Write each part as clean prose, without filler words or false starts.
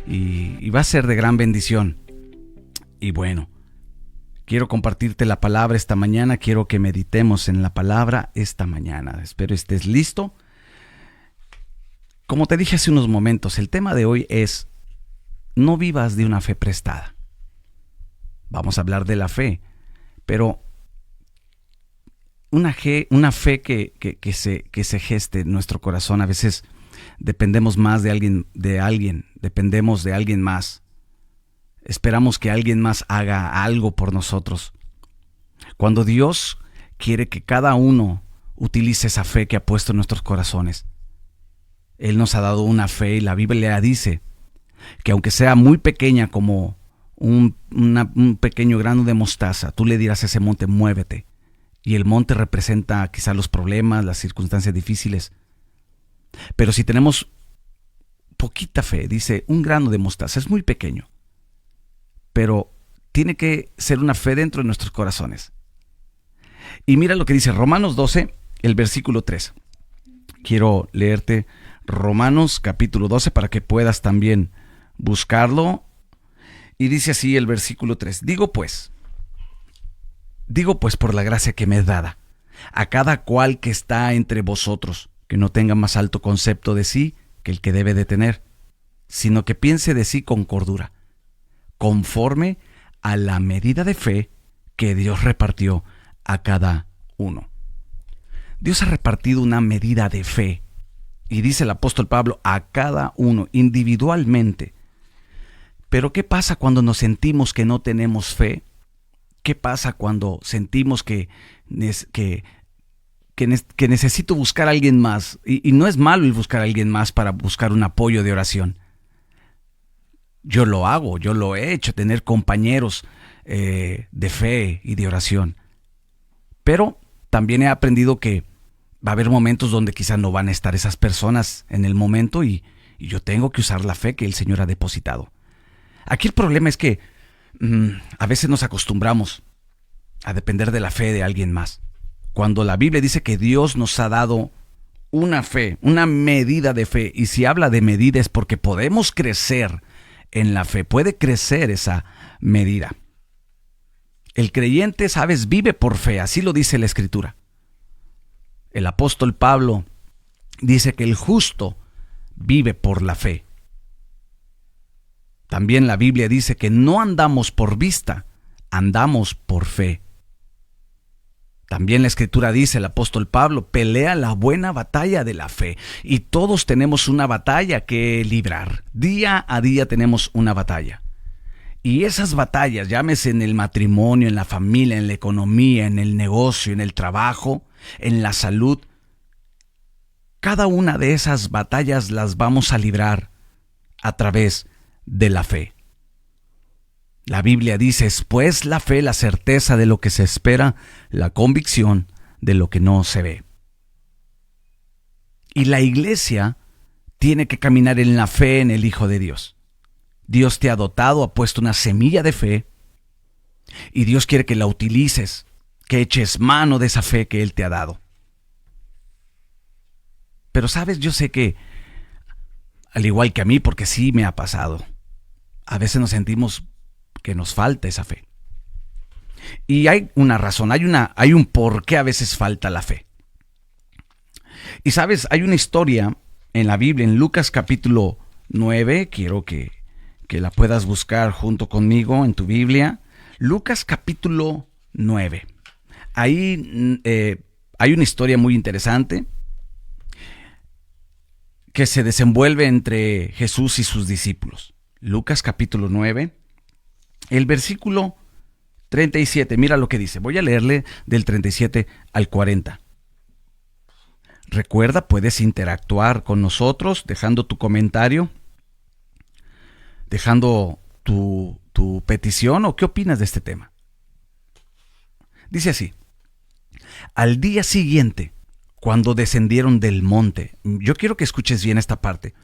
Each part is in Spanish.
y va a ser de gran bendición. Y bueno, quiero compartirte la palabra esta mañana, quiero que meditemos en la palabra esta mañana. Espero estés listo. Como te dije hace unos momentos, el tema de hoy es: no vivas de una fe prestada. Vamos a hablar de la fe, pero una fe que se geste en nuestro corazón. A veces dependemos más de alguien, dependemos de alguien más. Esperamos que alguien más haga algo por nosotros. Cuando Dios quiere que cada uno utilice esa fe que ha puesto en nuestros corazones. Él nos ha dado una fe y la Biblia dice que aunque sea muy pequeña como un pequeño grano de mostaza, tú le dirás a ese monte, muévete. Y el monte representa quizá los problemas, las circunstancias difíciles. Pero si tenemos poquita fe, dice un grano de mostaza, es muy pequeño. Pero tiene que ser una fe dentro de nuestros corazones. Y mira lo que dice Romanos 12, el versículo 3. Quiero leerte Romanos capítulo 12 para que puedas también buscarlo. Y dice así el versículo 3. Digo pues por la gracia que me es dada, a cada cual que está entre vosotros, que no tenga más alto concepto de sí que el que debe de tener, sino que piense de sí con cordura, conforme a la medida de fe que Dios repartió a cada uno. Dios ha repartido una medida de fe, y dice el apóstol Pablo, a cada uno, individualmente. Pero ¿qué pasa cuando nos sentimos que no tenemos fe? ¿Qué pasa cuando sentimos que necesito buscar a alguien más? Y no es malo el buscar a alguien más para buscar un apoyo de oración. Yo lo hago, yo lo he hecho, tener compañeros de fe y de oración. Pero también he aprendido que va a haber momentos donde quizás no van a estar esas personas en el momento y yo tengo que usar la fe que el Señor ha depositado. Aquí el problema es que a veces nos acostumbramos a depender de la fe de alguien más. Cuando la Biblia dice que Dios nos ha dado una fe, una medida de fe, y si habla de medida es porque podemos crecer en la fe, puede crecer esa medida. El creyente, sabes, vive por fe, así lo dice la Escritura. El apóstol Pablo dice que el justo vive por la fe. También la Biblia dice que no andamos por vista, andamos por fe. También la Escritura dice, el apóstol Pablo, pelea la buena batalla de la fe. Y todos tenemos una batalla que librar. Día a día tenemos una batalla. Y esas batallas, llámese en el matrimonio, en la familia, en la economía, en el negocio, en el trabajo, en la salud, cada una de esas batallas las vamos a librar a través de la fe. La Biblia dice, es pues la fe, la certeza de lo que se espera, la convicción de lo que no se ve. Y la iglesia tiene que caminar en la fe en el Hijo de Dios. Dios te ha dotado, ha puesto una semilla de fe y Dios quiere que la utilices, que eches mano de esa fe que Él te ha dado. Pero sabes, yo sé que, al igual que a mí, porque sí me ha pasado, a veces nos sentimos que nos falta esa fe. Y hay una razón, hay un por qué a veces falta la fe. Y sabes, hay una historia en la Biblia, en Lucas capítulo 9, quiero que la puedas buscar junto conmigo en tu Biblia. Lucas capítulo 9. Ahí hay una historia muy interesante que se desenvuelve entre Jesús y sus discípulos. Lucas capítulo 9, el versículo 37. Mira lo que dice. Voy a leerle del 37 al 40. Recuerda, puedes interactuar con nosotros dejando tu comentario, dejando tu petición o qué opinas de este tema. Dice así: al día siguiente, cuando descendieron del monte, yo quiero que escuches bien esta parte.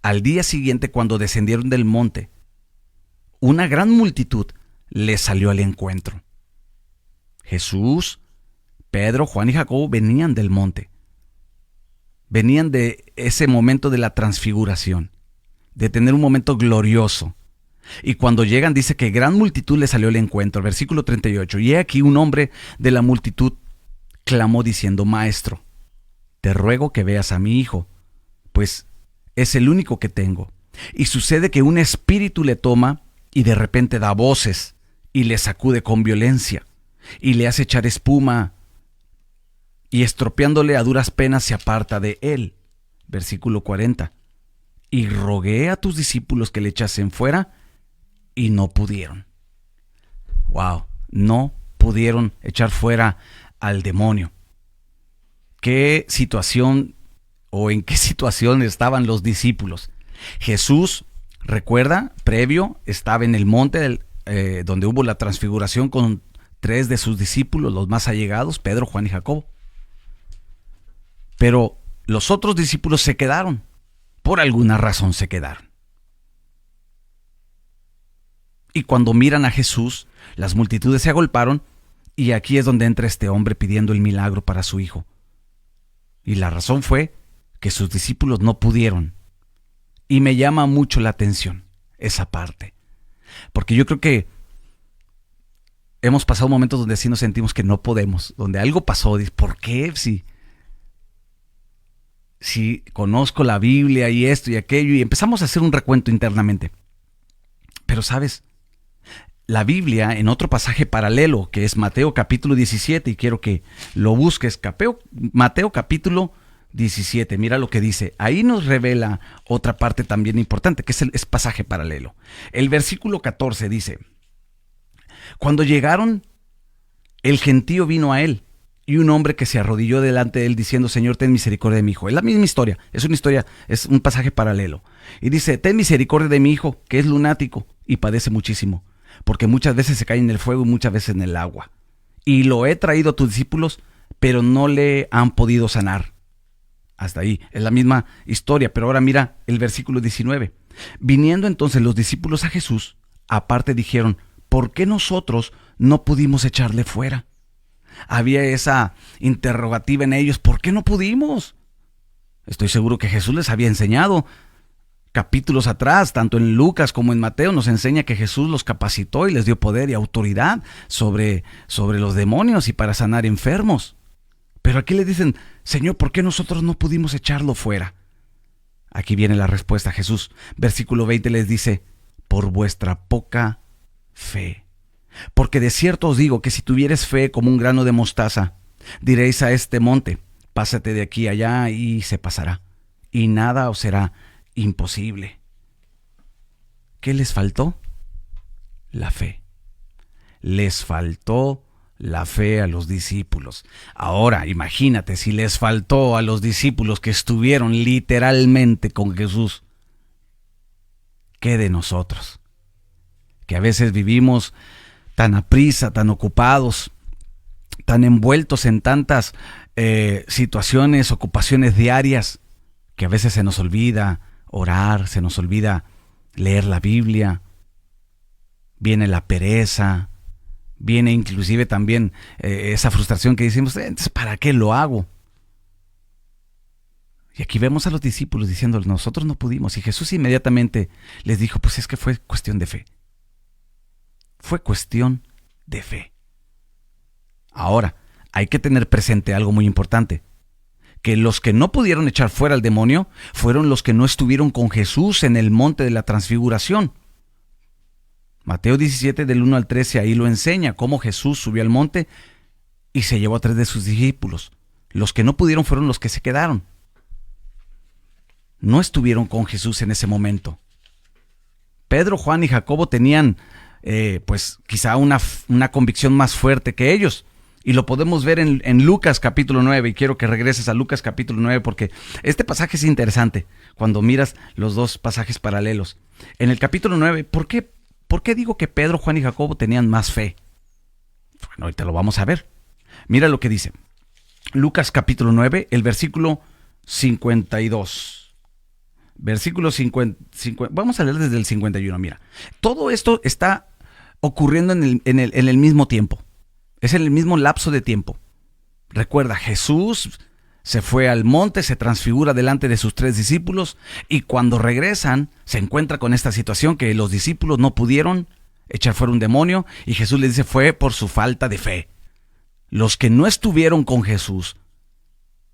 Al día siguiente, cuando descendieron del monte, una gran multitud les salió al encuentro. Jesús, Pedro, Juan y Jacobo venían del monte. Venían de ese momento de la transfiguración. de tener un momento glorioso. Y cuando llegan dice que gran multitud le salió al encuentro. Versículo 38. Y he aquí un hombre de la multitud clamó diciendo: Maestro, te ruego que veas a mi hijo, pues es el único que tengo. Y sucede que un espíritu le toma y de repente da voces y le sacude con violencia y le hace echar espuma y estropeándole a duras penas se aparta de él. Versículo 40. Y rogué a tus discípulos que le echasen fuera y no pudieron. Wow, no pudieron echar fuera al demonio. ¿Qué situación o en qué situación estaban los discípulos? Jesús, recuerda, previo, estaba en el monte donde hubo la transfiguración con 3 de sus discípulos, los más allegados, Pedro, Juan y Jacobo. Pero los otros discípulos se quedaron. Por alguna razón se quedaron. Y cuando miran a Jesús, las multitudes se agolparon y aquí es donde entra este hombre pidiendo el milagro para su hijo. Y la razón fue que sus discípulos no pudieron. Y me llama mucho la atención esa parte. Porque yo creo que hemos pasado momentos donde sí nos sentimos que no podemos, donde algo pasó. ¿Por qué? Si conozco la Biblia y esto y aquello, y empezamos a hacer un recuento internamente. Pero ¿sabes? La Biblia, en otro pasaje paralelo, que es Mateo capítulo 17, y quiero que lo busques, Mateo capítulo 17, mira lo que dice. Ahí nos revela otra parte también importante, que es pasaje paralelo. El versículo 14 dice: Cuando llegaron, el gentío vino a él, y un hombre que se arrodilló delante de él diciendo: Señor, ten misericordia de mi hijo. Es la misma historia, es un pasaje paralelo. Y dice: ten misericordia de mi hijo, que es lunático y padece muchísimo, porque muchas veces se cae en el fuego y muchas veces en el agua. Y lo he traído a tus discípulos, pero no le han podido sanar. Hasta ahí, es la misma historia, pero ahora mira el versículo 19. Viniendo entonces los discípulos a Jesús, aparte dijeron: ¿por qué nosotros no pudimos echarle fuera? Había esa interrogativa en ellos: ¿por qué no pudimos? Estoy seguro que Jesús les había enseñado. Capítulos atrás, tanto en Lucas como en Mateo, nos enseña que Jesús los capacitó y les dio poder y autoridad sobre los demonios y para sanar enfermos. Pero aquí le dicen: Señor, ¿por qué nosotros no pudimos echarlo fuera? Aquí viene la respuesta a Jesús. Versículo 20 les dice: por vuestra poca fe. Porque de cierto os digo que si tuvieres fe como un grano de mostaza, diréis a este monte: pásate de aquí allá, y se pasará, y nada os será imposible. ¿Qué les faltó? La fe. Les faltó la fe a los discípulos. Ahora, imagínate si les faltó a los discípulos que estuvieron literalmente con Jesús. ¿Qué de nosotros? Que a veces vivimos tan aprisa, tan ocupados, tan envueltos en tantas situaciones, ocupaciones diarias, que a veces se nos olvida orar, se nos olvida leer la Biblia, viene la pereza, viene inclusive también esa frustración que decimos: entonces, ¿para qué lo hago? Y aquí vemos a los discípulos diciendo: nosotros no pudimos. Y Jesús inmediatamente les dijo: pues es que fue cuestión de fe. Fue cuestión de fe. Ahora, hay que tener presente algo muy importante: que los que no pudieron echar fuera al demonio fueron los que no estuvieron con Jesús en el monte de la transfiguración. Mateo 17 del 1 al 13 ahí lo enseña, cómo Jesús subió al monte y se llevó a 3 de sus discípulos. Los que no pudieron fueron los que se quedaron. No estuvieron con Jesús en ese momento. Pedro, Juan y Jacobo tenían pues quizá una convicción más fuerte que ellos. Y lo podemos ver en Lucas capítulo 9, y quiero que regreses a Lucas capítulo 9 porque este pasaje es interesante cuando miras los dos pasajes paralelos. En el capítulo 9, ¿por qué digo que Pedro, Juan y Jacobo tenían más fe? Bueno, ahorita lo vamos a ver. Mira lo que dice. Lucas capítulo 9, el versículo 52. Versículo 50, vamos a leer desde el 51, mira. Todo esto está ocurriendo en el mismo tiempo. Es en el mismo lapso de tiempo. Recuerda, Jesús se fue al monte, se transfigura delante de sus 3 discípulos y cuando regresan se encuentra con esta situación que los discípulos no pudieron echar fuera un demonio y Jesús les dice fue por su falta de fe. Los que no estuvieron con Jesús,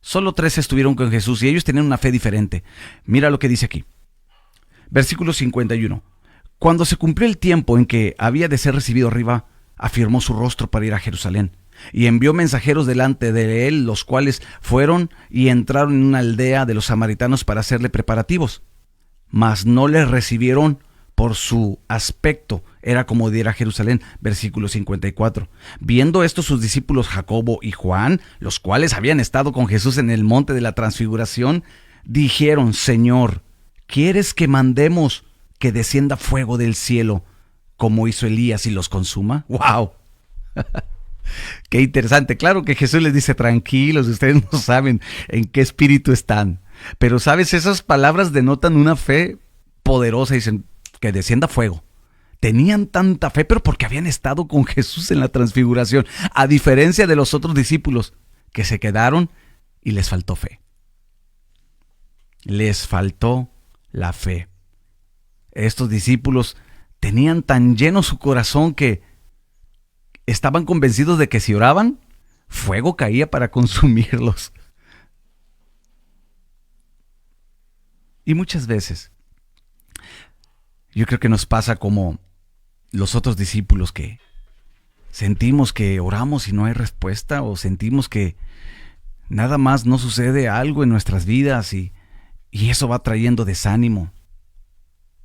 solo 3 estuvieron con Jesús y ellos tenían una fe diferente. Mira lo que dice aquí. Versículo 51. Cuando se cumplió el tiempo en que había de ser recibido arriba, afirmó su rostro para ir a Jerusalén. Y envió mensajeros delante de él, los cuales fueron y entraron en una aldea de los samaritanos para hacerle preparativos. Mas no le recibieron por su aspecto, era como de ir a Jerusalén. Versículo 54. Viendo esto sus discípulos Jacobo y Juan, los cuales habían estado con Jesús en el monte de la transfiguración, dijeron: Señor, ¿quieres que mandemos que descienda fuego del cielo, como hizo Elías y los consuma? ¡Wow! Qué interesante. Claro que Jesús les dice: tranquilos, ustedes no saben en qué espíritu están. Pero sabes, esas palabras denotan una fe poderosa. Dicen que descienda fuego. Tenían tanta fe, pero porque habían estado con Jesús en la transfiguración, a diferencia de los otros discípulos que se quedaron y les faltó fe. Les faltó la fe. Estos discípulos tenían tan lleno su corazón que estaban convencidos de que si oraban, fuego caía para consumirlos. Y muchas veces, yo creo que nos pasa como los otros discípulos que sentimos que oramos y no hay respuesta, o sentimos que nada más no sucede algo en nuestras vidas y eso va trayendo desánimo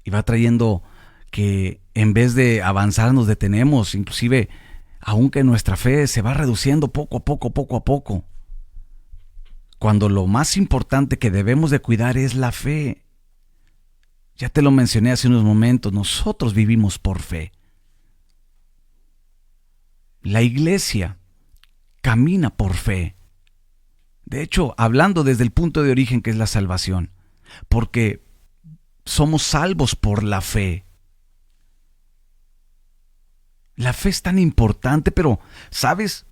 y va trayendo que en vez de avanzar nos detenemos, inclusive aunque nuestra fe se va reduciendo poco a poco, cuando lo más importante que debemos de cuidar es la fe. Ya te lo mencioné hace unos momentos, nosotros vivimos por fe. La iglesia camina por fe. De hecho, hablando desde el punto de origen que es la salvación, porque somos salvos por la fe. La fe es tan importante, pero, ¿sabes?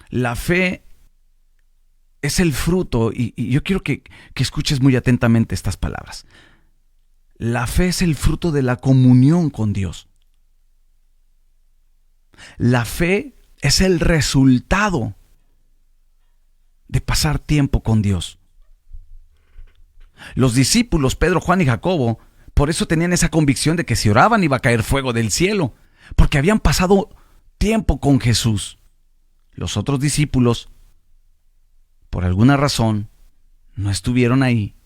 La fe es el fruto, y yo quiero que escuches muy atentamente estas palabras. La fe es el fruto de la comunión con Dios. La fe es el resultado de pasar tiempo con Dios. Los discípulos, Pedro, Juan y Jacobo, por eso tenían esa convicción de que si oraban iba a caer fuego del cielo, porque habían pasado tiempo con Jesús. Los otros discípulos, por alguna razón, no estuvieron ahí.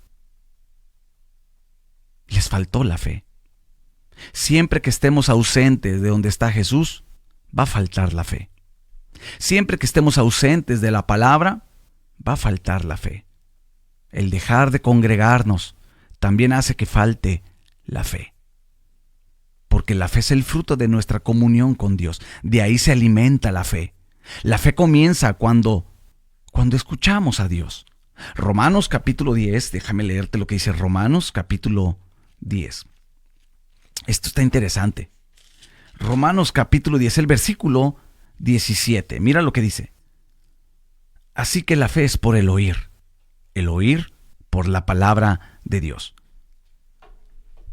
Les faltó la fe. Siempre que estemos ausentes de donde está Jesús, va a faltar la fe. Siempre que estemos ausentes de la palabra, va a faltar la fe. El dejar de congregarnos también hace que falte la fe. Porque la fe es el fruto de nuestra comunión con Dios. De ahí se alimenta la fe. La fe comienza cuando escuchamos a Dios. Romanos capítulo 10, déjame leerte lo que dice Romanos capítulo 10. Esto está interesante. Romanos capítulo 10, el versículo 17. Mira lo que dice. Así que la fe es por el oír por la palabra de Dios.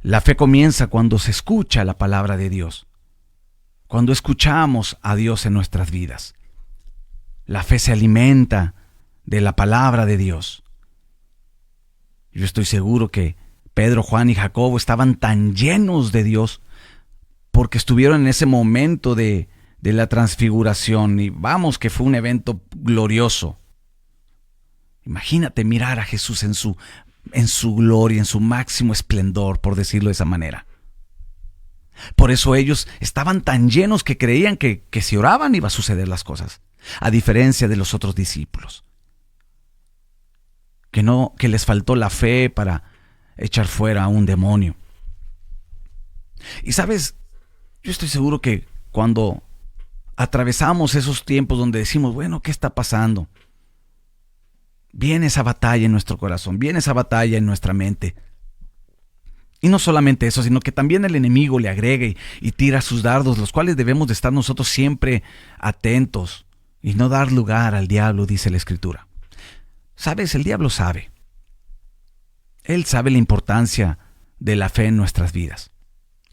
La fe comienza cuando se escucha la palabra de Dios, cuando escuchamos a Dios en nuestras vidas. La fe se alimenta de la palabra de Dios. Yo estoy seguro que Pedro, Juan y Jacobo estaban tan llenos de Dios porque estuvieron en ese momento de la transfiguración, y vamos que fue un evento glorioso. Imagínate mirar a Jesús en su gloria, en su máximo esplendor, por decirlo de esa manera. Por eso ellos estaban tan llenos que creían que si oraban iba a suceder las cosas, a diferencia de los otros discípulos, que les faltó la fe para echar fuera a un demonio. Y sabes, yo estoy seguro que cuando atravesamos esos tiempos donde decimos, bueno, ¿qué está pasando? Viene esa batalla en nuestro corazón, viene esa batalla en nuestra mente. Y no solamente eso, sino que también el enemigo le agrega y tira sus dardos, los cuales debemos de estar nosotros siempre atentos y no dar lugar al diablo, dice la Escritura. Sabes, el diablo sabe. Él sabe la importancia de la fe en nuestras vidas.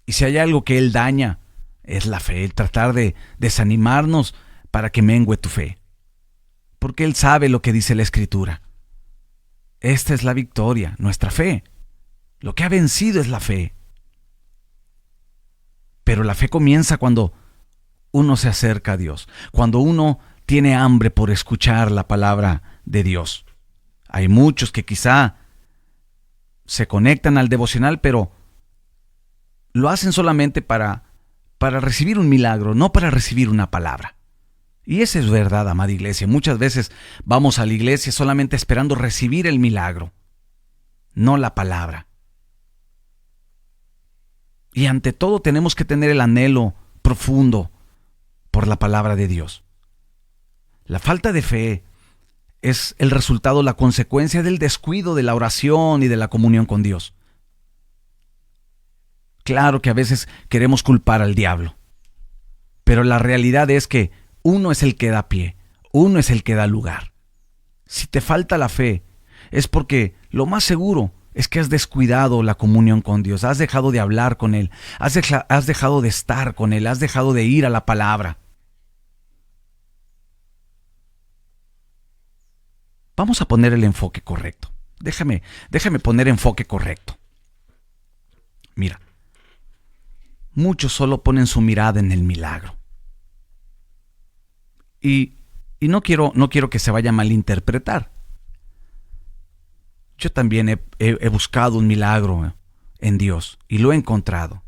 Y si hay algo que él daña, es la fe, el tratar de desanimarnos para que mengue tu fe. Porque él sabe lo que dice la Escritura. Esta es la victoria, nuestra fe. Lo que ha vencido es la fe. Pero la fe comienza cuando uno se acerca a Dios, cuando uno tiene hambre por escuchar la palabra de Dios. Hay muchos que quizá se conectan al devocional, pero lo hacen solamente para recibir un milagro, no para recibir una palabra. Y esa es verdad, amada iglesia. Muchas veces vamos a la iglesia solamente esperando recibir el milagro, no la palabra. Y ante todo tenemos que tener el anhelo profundo por la palabra de Dios. La falta de fe es el resultado, la consecuencia del descuido de la oración y de la comunión con Dios. Claro que a veces queremos culpar al diablo, pero la realidad es que uno es el que da pie, uno es el que da lugar. Si te falta la fe, es porque lo más seguro es que has descuidado la comunión con Dios, has dejado de hablar con Él, has dejado de estar con Él, has dejado de ir a la palabra. Vamos a poner el enfoque correcto. Déjame poner enfoque correcto. Mira, muchos solo ponen su mirada en el milagro. Y no quiero que se vaya a malinterpretar. Yo también he buscado un milagro en Dios y lo he encontrado.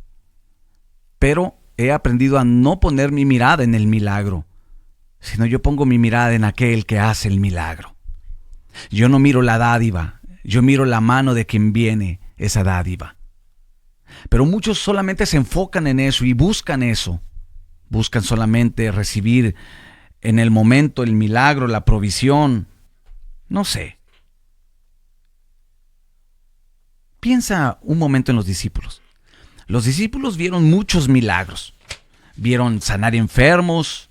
Pero he aprendido a no poner mi mirada en el milagro, sino yo pongo mi mirada en aquel que hace el milagro. Yo no miro la dádiva, yo miro la mano de quien viene esa dádiva. Pero muchos solamente se enfocan en eso y buscan eso. Buscan solamente recibir en el momento el milagro, la provisión. No sé. Piensa un momento en los discípulos. Los discípulos vieron muchos milagros. Vieron sanar enfermos,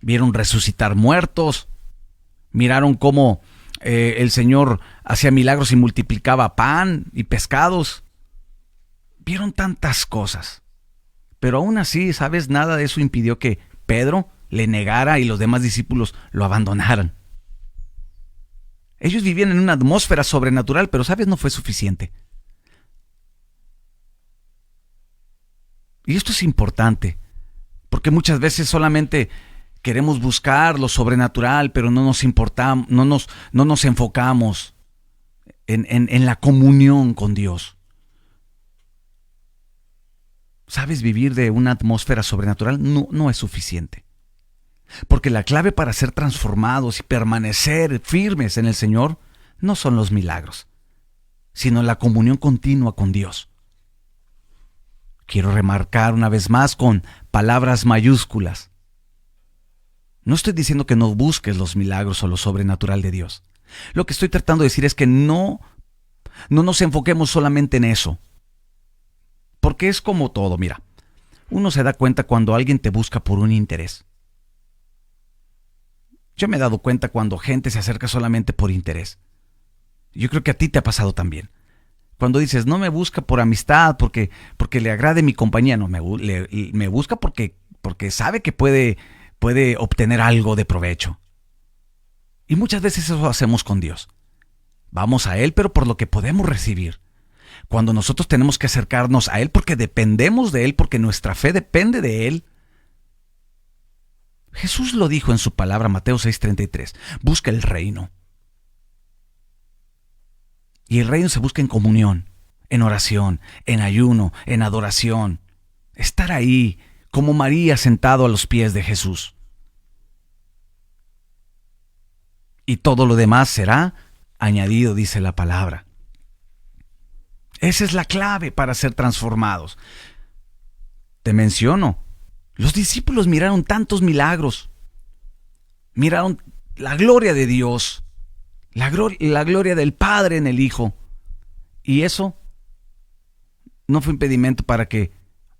vieron resucitar muertos, miraron cómo el Señor hacía milagros y multiplicaba pan y pescados. Vieron tantas cosas. Pero aún así, ¿sabes? Nada de eso impidió que Pedro le negara y los demás discípulos lo abandonaran. Ellos vivían en una atmósfera sobrenatural, pero ¿sabes? No fue suficiente. Y esto es importante, porque muchas veces solamente queremos buscar lo sobrenatural, pero no nos enfocamos en la comunión con Dios. ¿Sabes? Vivir de una atmósfera sobrenatural no es suficiente. Porque la clave para ser transformados y permanecer firmes en el Señor no son los milagros, sino la comunión continua con Dios. Quiero remarcar una vez más con palabras mayúsculas. No estoy diciendo que no busques los milagros o lo sobrenatural de Dios. Lo que estoy tratando de decir es que no nos enfoquemos solamente en eso. Porque es como todo, mira. Uno se da cuenta cuando alguien te busca por un interés. Yo me he dado cuenta cuando gente se acerca solamente por interés. Yo creo que a ti te ha pasado también. Cuando dices, no me busca por amistad, porque le agrade mi compañía, no, me busca porque sabe que puede obtener algo de provecho. Y muchas veces eso hacemos con Dios. Vamos a Él, pero por lo que podemos recibir. Cuando nosotros tenemos que acercarnos a Él porque dependemos de Él, porque nuestra fe depende de Él. Jesús lo dijo en su palabra, Mateo 6:33, busca el reino. Y el reino se busca en comunión, en oración, en ayuno, en adoración. Estar ahí, como María sentado a los pies de Jesús. Y todo lo demás será añadido, dice la palabra. Esa es la clave para ser transformados. Te menciono, los discípulos miraron tantos milagros. Miraron la gloria de Dios. La gloria del Padre en el Hijo. Y eso no fue impedimento para que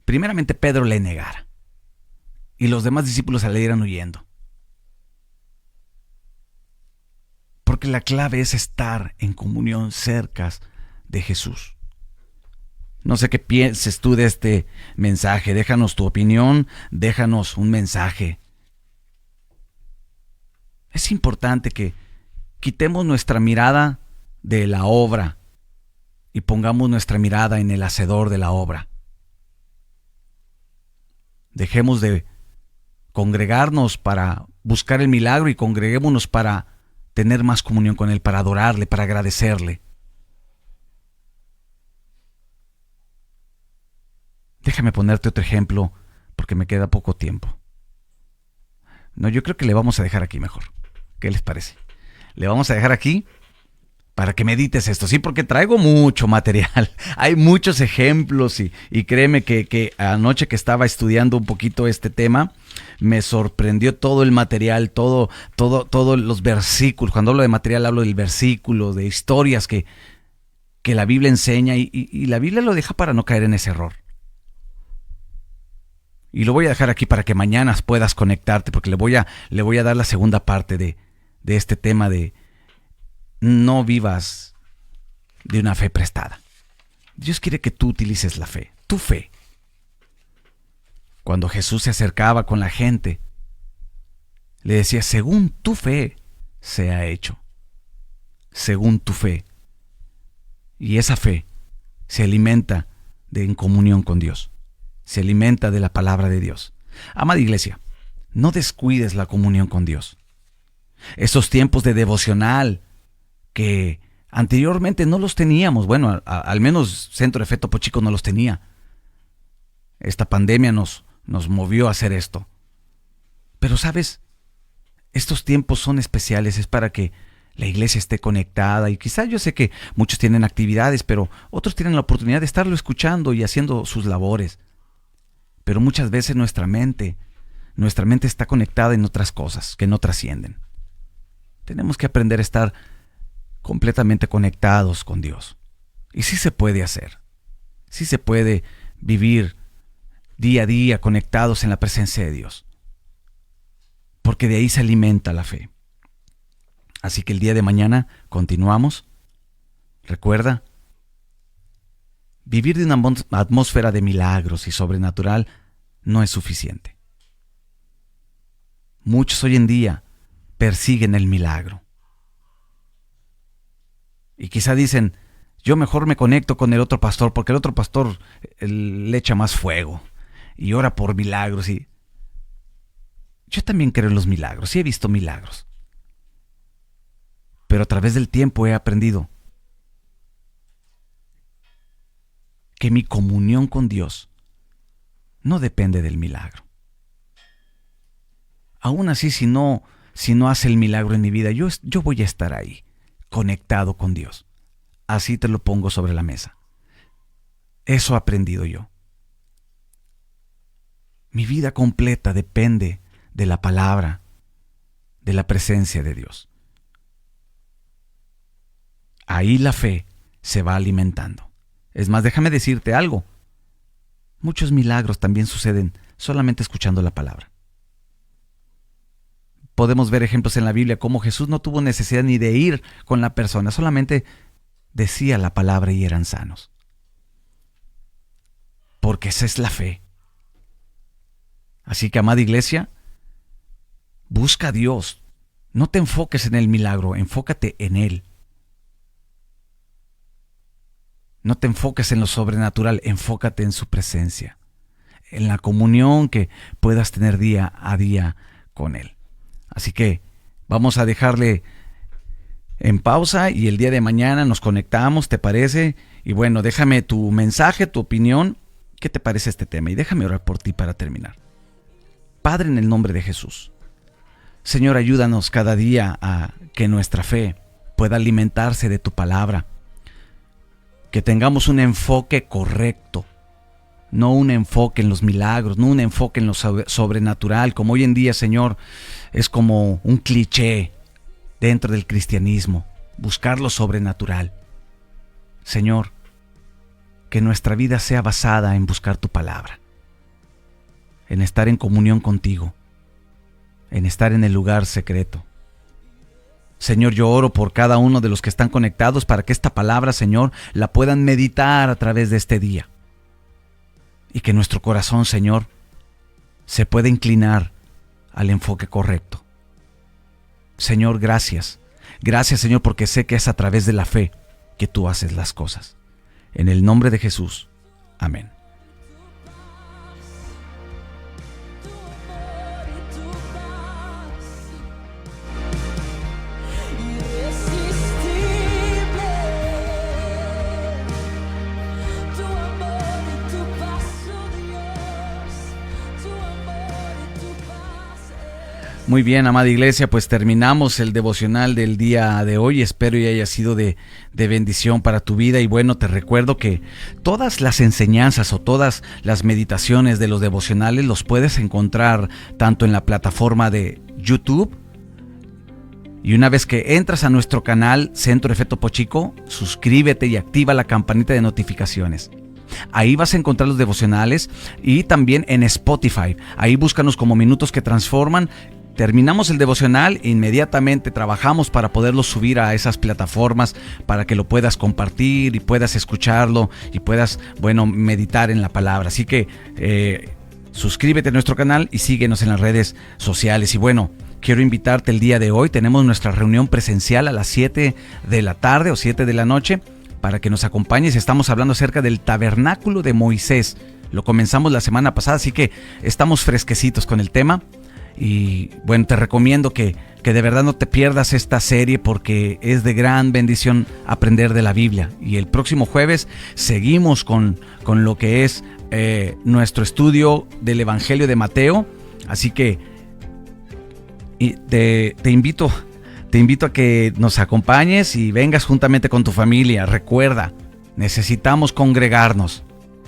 primeramente Pedro le negara y los demás discípulos salieran huyendo. ¿Por Porque la clave es estar en comunión cerca de Jesús. No sé qué pienses tú de este mensaje. Déjanos tu opinión, déjanos un mensaje. Es importante que quitemos nuestra mirada de la obra y pongamos nuestra mirada en el hacedor de la obra. Dejemos de congregarnos para buscar el milagro y congreguémonos para tener más comunión con Él, para adorarle, para agradecerle. Déjame ponerte otro ejemplo porque me queda poco tiempo. No, yo creo que le vamos a dejar aquí mejor. ¿Qué les parece? Le vamos a dejar aquí para que medites esto, sí, porque traigo mucho material, hay muchos ejemplos y créeme que anoche que estaba estudiando un poquito este tema, me sorprendió todo el material, todos los versículos. Cuando hablo de material hablo del versículo, de historias que la Biblia enseña y la Biblia lo deja para no caer en ese error. Y lo voy a dejar aquí para que mañana puedas conectarte, porque le voy a dar la segunda parte de este tema de no vivas de una fe prestada. Dios quiere que tú utilices la fe, tu fe. Cuando Jesús se acercaba con la gente, le decía, según tu fe sea hecho. Según tu fe. Y esa fe se alimenta en comunión con Dios. Se alimenta de la palabra de Dios. Amada iglesia, no descuides la comunión con Dios. Esos tiempos de devocional que anteriormente no los teníamos, bueno, al menos Centro de Fe Topo Chico no los tenía. Esta pandemia nos movió a hacer esto. Pero sabes, estos tiempos son especiales, es para que la iglesia esté conectada y quizás yo sé que muchos tienen actividades, pero otros tienen la oportunidad de estarlo escuchando y haciendo sus labores. Pero muchas veces nuestra mente está conectada en otras cosas que no trascienden. Tenemos que aprender a estar completamente conectados con Dios. Y sí se puede hacer. Sí se puede vivir día a día conectados en la presencia de Dios. Porque de ahí se alimenta la fe. Así que el día de mañana continuamos. Recuerda, vivir de una atmósfera de milagros y sobrenatural no es suficiente. Muchos hoy en día persiguen el milagro. Y quizá dicen, yo mejor me conecto con el otro pastor porque el otro pastor le echa más fuego y ora por milagros. Y yo también creo en los milagros, sí he visto milagros. Pero a través del tiempo he aprendido que mi comunión con Dios no depende del milagro. Aún así, si no hace el milagro en mi vida, yo voy a estar ahí, conectado con Dios. Así te lo pongo sobre la mesa. Eso he aprendido yo. Mi vida completa depende de la palabra, de la presencia de Dios. Ahí la fe se va alimentando. Es más, déjame decirte algo. Muchos milagros también suceden solamente escuchando la palabra. Podemos ver ejemplos en la Biblia como Jesús no tuvo necesidad ni de ir con la persona, solamente decía la palabra y eran sanos. Porque esa es la fe. Así que, amada iglesia, busca a Dios. No te enfoques en el milagro, enfócate en Él. No te enfoques en lo sobrenatural, enfócate en su presencia, en la comunión que puedas tener día a día con Él. Así que vamos a dejarle en pausa y el día de mañana nos conectamos, ¿te parece? Y bueno, déjame tu mensaje, tu opinión, ¿qué te parece este tema? Y déjame orar por ti para terminar. Padre, en el nombre de Jesús, Señor, ayúdanos cada día a que nuestra fe pueda alimentarse de tu palabra. Que tengamos un enfoque correcto, no un enfoque en los milagros, no un enfoque en lo sobrenatural, como hoy en día, Señor, es como un cliché dentro del cristianismo, buscar lo sobrenatural. Señor, que nuestra vida sea basada en buscar tu palabra, en estar en comunión contigo, en estar en el lugar secreto. Señor, yo oro por cada uno de los que están conectados para que esta palabra, Señor, la puedan meditar a través de este día. Y que nuestro corazón, Señor, se pueda inclinar al enfoque correcto. Señor, gracias. Gracias, Señor, porque sé que es a través de la fe que tú haces las cosas. En el nombre de Jesús. Amén. Muy bien, amada iglesia, pues terminamos el devocional del día de hoy. Espero y haya sido de bendición para tu vida. Y bueno, te recuerdo que todas las enseñanzas o todas las meditaciones de los devocionales los puedes encontrar tanto en la plataforma de YouTube. Y una vez que entras a nuestro canal Centro F Topo Chico, suscríbete y activa la campanita de notificaciones. Ahí vas a encontrar los devocionales y también en Spotify. Ahí búscanos como Minutos que Transforman. Terminamos el devocional, inmediatamente trabajamos para poderlo subir a esas plataformas para que lo puedas compartir y puedas escucharlo y puedas, meditar en la palabra. Así que suscríbete a nuestro canal y síguenos en las redes sociales. Y bueno, quiero invitarte el día de hoy. Tenemos nuestra reunión presencial a las 7 de la tarde o 7 de la noche para que nos acompañes. Estamos hablando acerca del tabernáculo de Moisés. Lo comenzamos la semana pasada, así que estamos fresquecitos con el tema. Y bueno, te recomiendo que de verdad no te pierdas esta serie porque es de gran bendición aprender de la Biblia. Y el próximo jueves seguimos con lo que es nuestro estudio del Evangelio de Mateo. Así que te invito a que nos acompañes y vengas juntamente con tu familia. Recuerda, necesitamos congregarnos,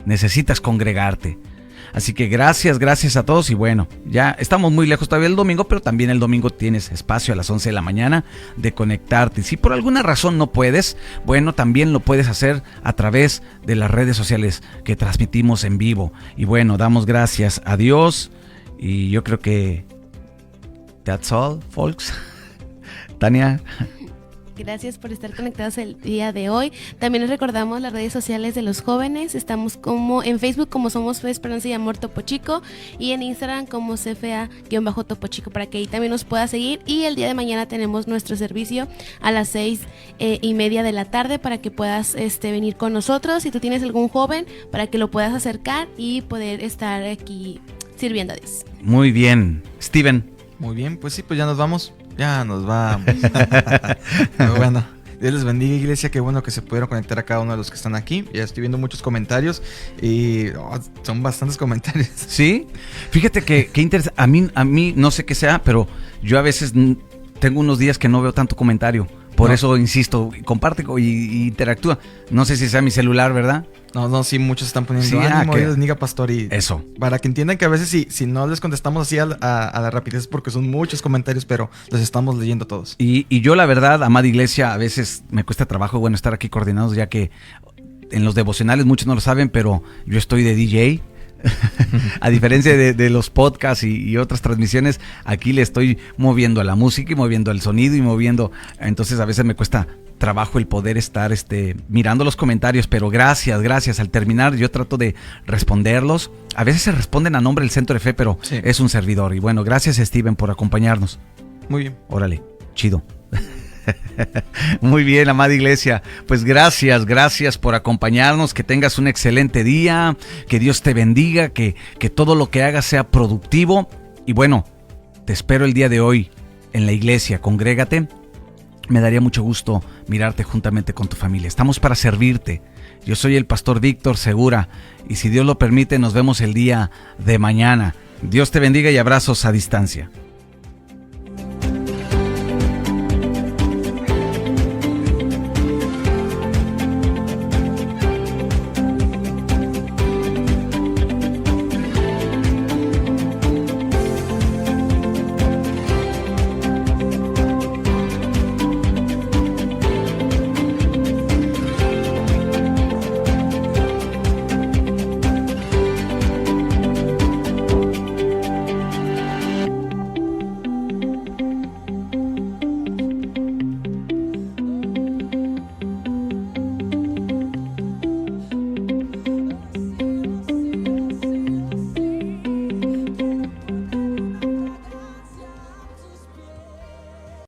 necesitas congregarte. Así que gracias a todos y bueno, ya estamos muy lejos todavía el domingo, pero también el domingo tienes espacio a las 11 de la mañana de conectarte. Si por alguna razón no puedes, bueno, también lo puedes hacer a través de las redes sociales que transmitimos en vivo. Y bueno, damos gracias a Dios y yo creo que that's all, folks. Tania. Gracias por estar conectados el día de hoy. También les recordamos las redes sociales de los jóvenes. Estamos como en Facebook como Somos Fe, Esperanza y Amor Topo Chico y en Instagram como CFA-Topo Chico para que ahí también nos pueda seguir. Y el día de mañana tenemos nuestro servicio a las 6:30 de la tarde para que puedas venir con nosotros. Si tú tienes algún joven, para que lo puedas acercar y poder estar aquí sirviendo a Dios. Muy bien, Steven. Muy bien, pues sí, pues ya nos vamos. Ya nos vamos. Pero bueno, Dios les bendiga, iglesia. Qué bueno que se pudieron conectar a cada uno de los que están aquí. Ya estoy viendo muchos comentarios y son bastantes comentarios. Sí, fíjate que interesante. A mí no sé qué sea, pero yo a veces tengo unos días que no veo tanto comentario. Por eso insisto, comparte y interactúa. No sé si sea mi celular, ¿verdad? No, sí, muchos están poniendo ánimo, Dios bendiga, pastor. Y eso. Para que entiendan que a veces si no les contestamos así a la rapidez porque son muchos comentarios, pero los estamos leyendo todos. Y yo la verdad, amada iglesia, a veces me cuesta trabajo, estar aquí coordinados, ya que en los devocionales muchos no lo saben, pero yo estoy de DJ. A diferencia de los podcasts y otras transmisiones, aquí le estoy moviendo a la música y moviendo el sonido y moviendo. Entonces a veces me cuesta trabajo el poder estar mirando los comentarios, pero gracias. Al terminar yo trato de responderlos. A veces se responden a nombre del Centro de Fe, pero sí, es un servidor. Y bueno, gracias Steven por acompañarnos. Muy bien. Órale, chido. Muy bien, amada iglesia, pues gracias por acompañarnos, que tengas un excelente día, que Dios te bendiga, que todo lo que hagas sea productivo y bueno, te espero el día de hoy en la iglesia, congrégate, me daría mucho gusto mirarte juntamente con tu familia, estamos para servirte. Yo soy el pastor Víctor Segura y si Dios lo permite nos vemos el día de mañana. Dios te bendiga y abrazos a distancia.